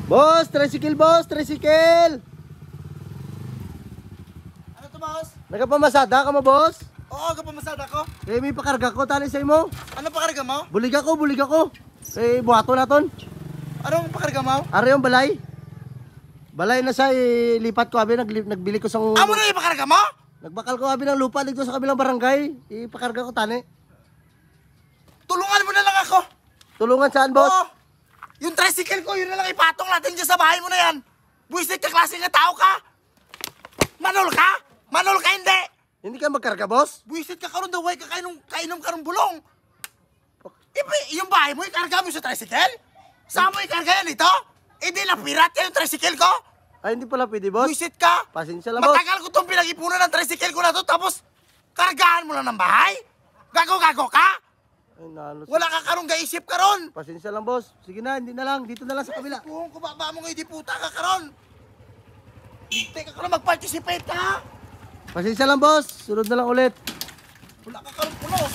Boss, tricycle! Ano to, boss? Nagapamasada ka mo, boss? Oo, kapamasada ko. Eh, may pakarga ko, tali sa imo. Ano pakarga mo? Bulig ako. Eh, buhato na ton. Anong pakarga mo? Ari yung balay. Balay na siya, lipat ko, abi, nagbili ko sang... Amo na yung pakarga mo? Nagbakal ko, abi, ng lupa dito sa kabilang barangay. Ipakarga ko, tani. Tulungan mo na lang ako. Tulungan saan, boss? Oo. Yung tricycle ko, yun na lang ipatong natin dyan sa bahay mo na yan. Buwisit ka, klase nga tao ka. Manol ka? Manol ka, hindi. Hindi ka magkarga, boss? Buwisit ka karon daw, way ka kainom karong bulong. Yung bahay mo, ikarga mo sa tricycle? Saan mo ikarga yan ito? Hindi na pirat yan yung tricycle ko. Ay, hindi pala pwede, boss. Buwisit ka. Pasensya lang, boss. Matagal ko itong pinag-ipunan ng tricycle ko na to, tapos kargahan mo lang ng bahay? Gago-gago ka? Ay, nalo. Wala ka karong gaisip karon. Pasensya lang, boss. Sige na, hindi na lang. Dito na lang sa kabila. Kung kubaba mo ngayon, di puta ka karon. Hindi ka karon mag-participate ka. Pasensya lang, boss. Sunod na lang ulit. Wala ka karon pulos.